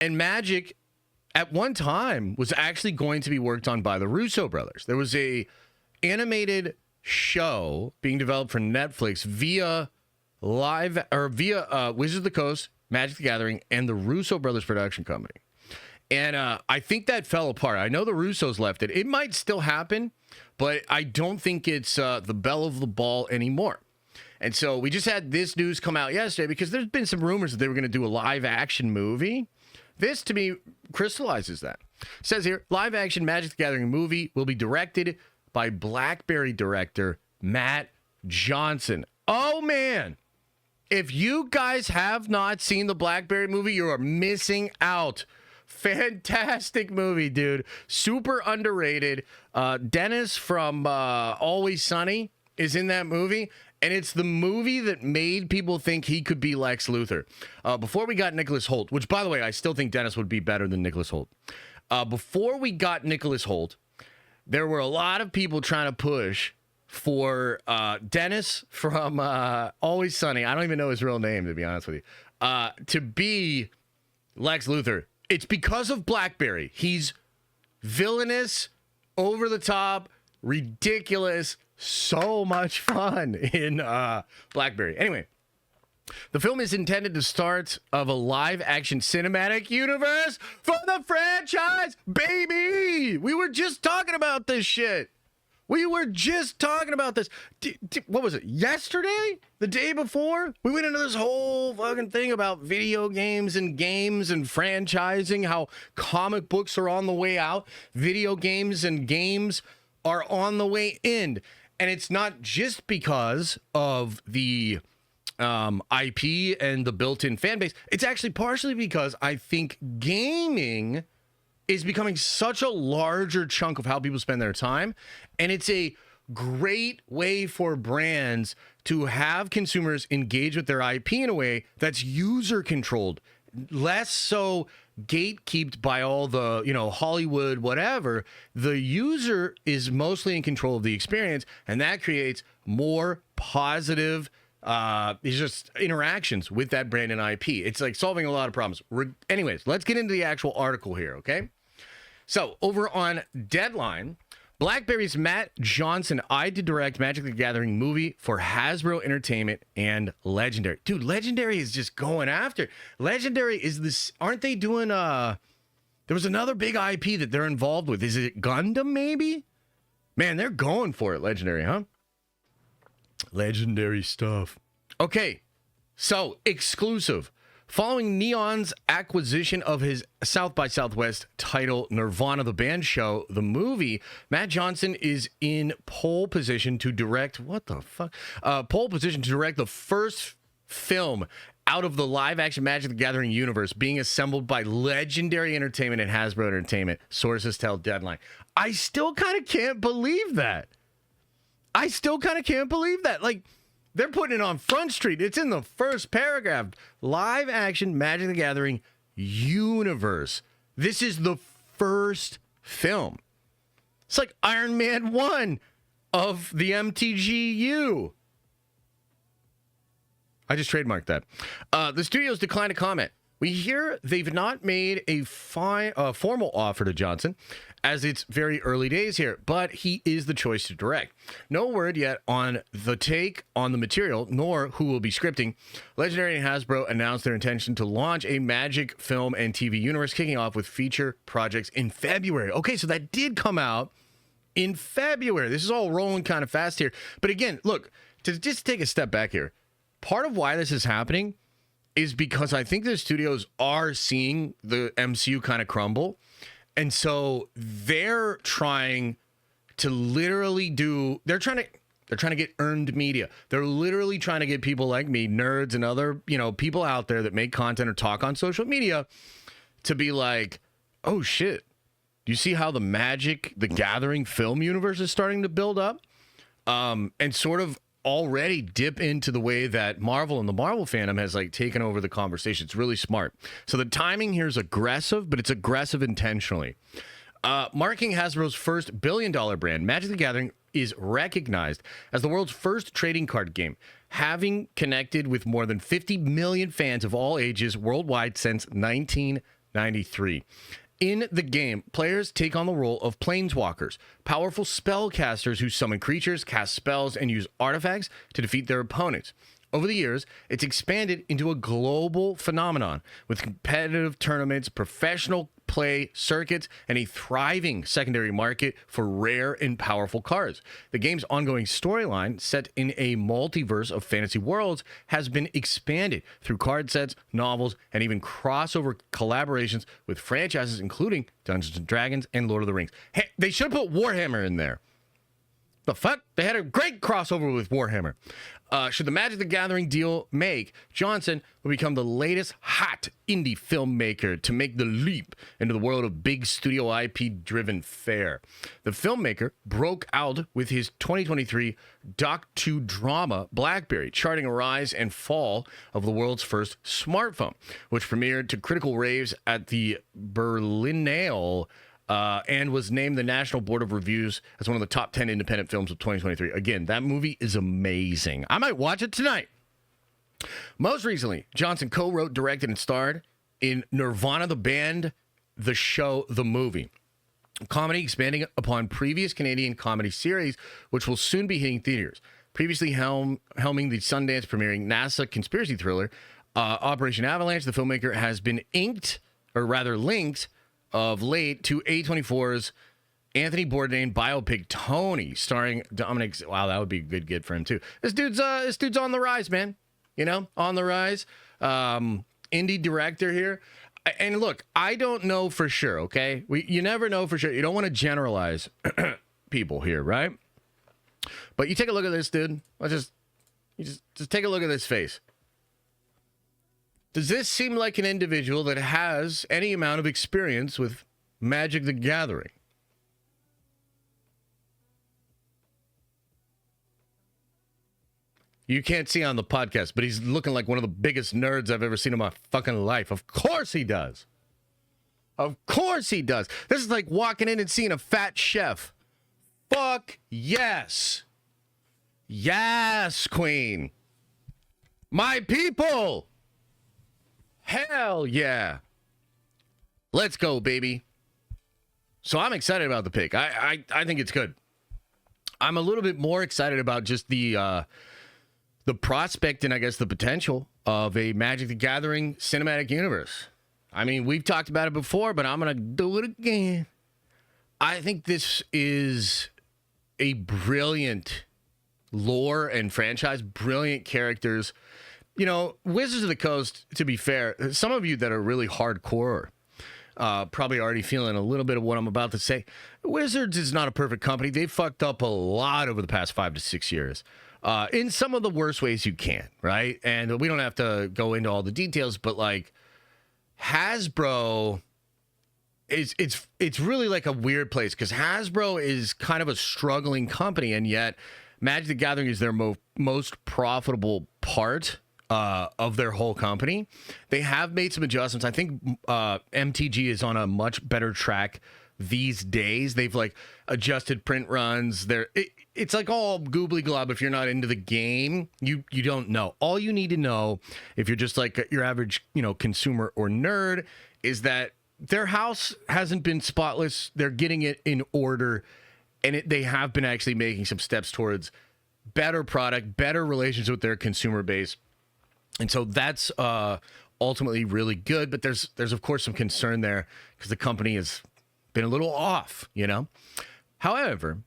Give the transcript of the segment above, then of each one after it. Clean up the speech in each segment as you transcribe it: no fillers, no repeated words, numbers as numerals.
And Magic, at one time, was actually going to be worked on by the Russo brothers. There was a animated show being developed for Netflix via Wizards of the Coast, Magic the Gathering, and the Russo brothers production company. And I think that fell apart. I know the Russos left it. It might still happen, but I don't think it's the belle of the ball anymore. And so we just had this news come out yesterday because there's been some rumors that they were going to do a live action movie. This, to me, crystallizes that. It says here, live action Magic the Gathering movie will be directed by Blackberry director Matt Johnson. Oh, man. If you guys have not seen the Blackberry movie, you are missing out. Fantastic movie, dude. Super underrated. Dennis from Always Sunny is in that movie, and it's the movie that made people think he could be Lex Luthor. Before we got Nicholas Hoult, which, by the way, I still think Dennis would be better than Nicholas Hoult. Before we got Nicholas Hoult, there were a lot of people trying to push for Dennis from Always Sunny. I don't even know his real name, to be honest with you, to be Lex Luthor. It's because of Blackberry. He's villainous, over the top, ridiculous, so much fun in Blackberry. Anyway, the film is intended to start of a live-action cinematic universe for the franchise, baby! We were just talking about this shit. We were just talking about this. What was it? Yesterday? The day before? We went into this whole fucking thing about video games and franchising, how comic books are on the way out. Video games and games are on the way in. And it's not just because of the IP and the built-in fan base. It's actually partially because I think gaming is becoming such a larger chunk of how people spend their time. And it's a great way for brands to have consumers engage with their IP in a way that's user controlled, less so gatekept by all the, Hollywood, whatever. The user is mostly in control of the experience, and that creates more positive it's just interactions with that brand and IP. It's like solving a lot of problems. Anyways, let's get into the actual article here, okay? So, over on Deadline, Blackberry's Matt Johnson eyed to direct Magic the Gathering movie for Hasbro Entertainment and Legendary. Dude, Legendary is just going after. Legendary is this, aren't they doing, there was another big IP that they're involved with. Is it Gundam, maybe? Man, they're going for it, Legendary, huh? Legendary stuff. Okay, so, exclusive. Following Neon's acquisition of his South by Southwest title, Nirvana the Band Show, the movie, Matt Johnson is in pole position to direct, pole position to direct the first film out of the live-action Magic the Gathering universe being assembled by Legendary Entertainment and Hasbro Entertainment, sources tell Deadline. I still kind of can't believe that. Like, they're putting it on Front Street. It's in the first paragraph. Live action Magic the Gathering universe. This is the first film. It's like Iron Man 1 of the MTGU. I just trademarked that. The studios declined to comment. We hear they've not made a formal offer to Johnson, as it's very early days here, but he is the choice to direct. No word yet on the take on the material, nor who will be scripting. Legendary and Hasbro announced their intention to launch a Magic film and TV universe, kicking off with feature projects in February. Okay, so that did come out in February. This is all rolling kind of fast here. But again, look, to just take a step back here, part of why this is happening is because I think the studios are seeing the MCU kind of crumble. And so they're trying to literally they're trying to get earned media. They're literally trying to get people like me, nerds and other, people out there that make content or talk on social media to be like, oh shit, do you see how the Magic the Gathering film universe is starting to build up? And sort of already dip into the way that Marvel and the Marvel fandom has taken over the conversation. It's really smart. So the timing here is aggressive, but it's aggressive intentionally. Marking Hasbro's first billion-dollar brand, Magic the Gathering is recognized as the world's first trading card game, having connected with more than 50 million fans of all ages worldwide since 19 1993. In the game, players take on the role of planeswalkers, powerful spellcasters who summon creatures, cast spells, and use artifacts to defeat their opponents. Over the years, it's expanded into a global phenomenon with competitive tournaments, professional play circuits, and a thriving secondary market for rare and powerful cards. The game's ongoing storyline, set in a multiverse of fantasy worlds, has been expanded through card sets, novels, and even crossover collaborations with franchises including Dungeons & Dragons and Lord of the Rings. Hey, they should have put Warhammer in there. The fuck? They had a great crossover with Warhammer. Should the Magic the Gathering deal make, Johnson will become the latest hot indie filmmaker to make the leap into the world of big studio IP-driven fare. The filmmaker broke out with his 2023 Doc2 drama Blackberry, charting a rise and fall of the world's first smartphone, which premiered to critical raves at the Berlinale and was named the National Board of Reviews as one of the top 10 independent films of 2023. Again, that movie is amazing. I might watch it tonight. Most recently, Johnson co-wrote, directed, and starred in Nirvana the Band, the show, the movie. Comedy expanding upon previous Canadian comedy series, which will soon be hitting theaters. Previously helming the Sundance premiering NASA conspiracy thriller, Operation Avalanche, the filmmaker has been linked of late to A24's Anthony Bourdain biopic Tony, starring Dominic. Wow, that would be a good get for him too. This dude's on the rise, man. You know, on the rise. Indie director here. And look, I don't know for sure. Okay, you never know for sure. You don't want to generalize people here, right? But you take a look at this dude. Just take a look at this face. Does this seem like an individual that has any amount of experience with Magic the Gathering? You can't see on the podcast, but he's looking like one of the biggest nerds I've ever seen in my fucking life. Of course he does. Of course he does. This is like walking in and seeing a fat chef. Fuck yes. Yes, queen. My people. Hell yeah. Let's go, baby. So I'm excited about the pick. I think it's good. I'm a little bit more excited about just the prospect and I guess the potential of a Magic the Gathering cinematic universe. I mean, we've talked about it before, but I'm going to do it again. I think this is a brilliant lore and franchise, brilliant characters. You know, Wizards of the Coast, to be fair, some of you that are really hardcore probably already feeling a little bit of what I'm about to say. Wizards is not a perfect company. They've fucked up a lot over the past 5 to 6 years in some of the worst ways you can, right? And we don't have to go into all the details, but like Hasbro, it's really like a weird place because Hasbro is kind of a struggling company, and yet Magic the Gathering is their most profitable part of their whole company. They have made some adjustments. I think MTG is on a much better track these days. They've like adjusted print runs. It's like all goobly glob. If you're not into the game, you don't know. All you need to know, if you're just like your average, consumer or nerd, is that their house hasn't been spotless. They're getting it in order, and they have been actually making some steps towards better product, better relations with their consumer base. And so that's ultimately really good, but there's of course some concern there because the company has been a little off, However,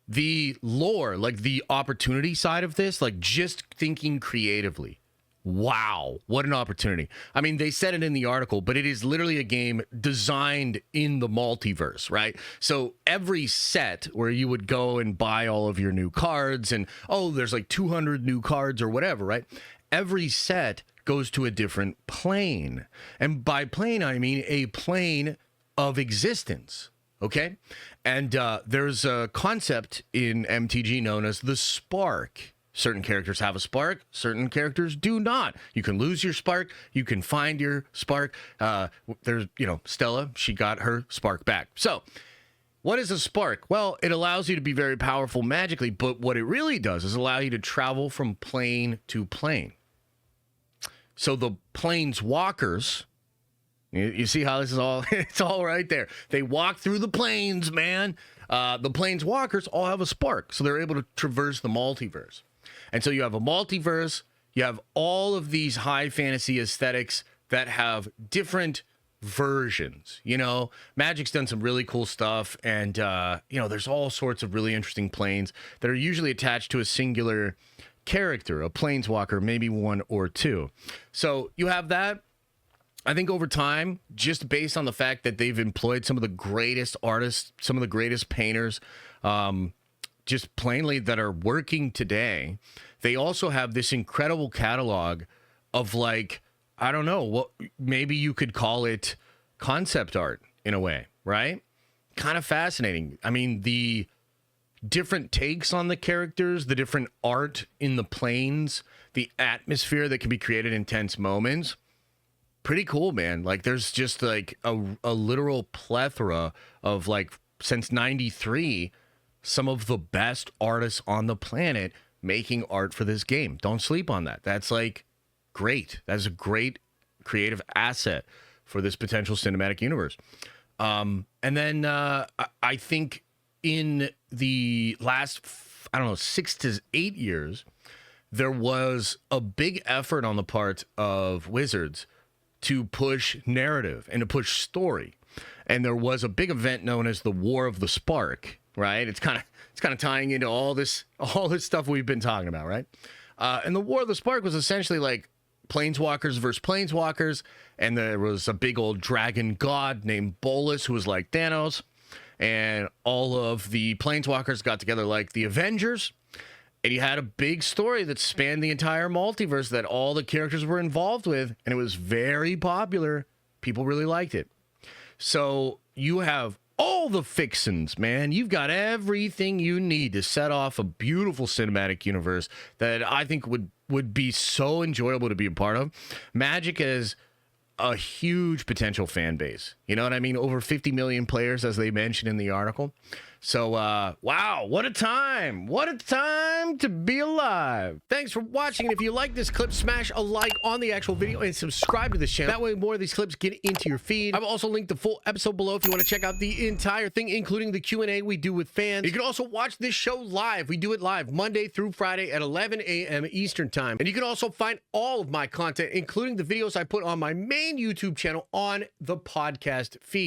the lore, like the opportunity side of this, like just thinking creatively, wow, what an opportunity. I mean, they said it in the article, but it is literally a game designed in the multiverse, right? So every set where you would go and buy all of your new cards and, there's like 200 new cards or whatever, right? Every set goes to a different plane. And by plane, I mean a plane of existence, okay? And there's a concept in MTG known as the spark. Certain characters have a spark, certain characters do not. You can lose your spark, you can find your spark. There's, Stella, she got her spark back. So, what is a spark? Well, it allows you to be very powerful magically, but what it really does is allow you to travel from plane to plane. So the planeswalkers You see how this is all, it's all right there. They walk through the planes, man. The planeswalkers all have a spark, so they're able to traverse the multiverse. And so you have a multiverse, you have all of these high fantasy aesthetics that have different versions. You know, Magic's done some really cool stuff, and, you know, there's all sorts of really interesting planes that are usually attached to a singular character, a planeswalker, maybe one or two. So you have that. I think over time, just based on the fact that they've employed some of the greatest artists, some of the greatest painters, just plainly that are working today, they also have this incredible catalog of, like, I don't know, what maybe you could call it concept art in a way, right? Kind of fascinating. I mean, the different takes on the characters, the different art in the planes, the atmosphere that can be created in tense moments. Pretty cool, man. Like, there's just like a literal plethora of, like, since 93, some of the best artists on the planet making art for this game. Don't sleep on that. That's like great. That's a great creative asset for this potential cinematic universe. And then I think in the last, I don't know, 6 to 8 years, there was a big effort on the part of Wizards to push narrative and to push story. And there was a big event known as the War of the Spark, right? It's kind of tying into all this stuff we've been talking about, right? And the War of the Spark was essentially like planeswalkers versus planeswalkers, and there was a big old dragon god named Bolus who was like Thanos, and all of the planeswalkers got together like the Avengers. And you had a big story that spanned the entire multiverse that all the characters were involved with, and it was very popular. People really liked it. So you have all the fixins, man. You've got everything you need to set off a beautiful cinematic universe that I think would be so enjoyable to be a part of. Magic is a huge potential fan base. You know what I mean? Over 50 million players, as they mentioned in the article. So, wow, what a time. What a time to be alive. Thanks for watching. And if you like this clip, smash a like on the actual video and subscribe to this channel. That way more of these clips get into your feed. I've also linked the full episode below if you want to check out the entire thing, including the Q&A we do with fans. You can also watch this show live. We do it live Monday through Friday at 11 a.m. Eastern time. And you can also find all of my content, including the videos I put on my main YouTube channel, on the podcast feed.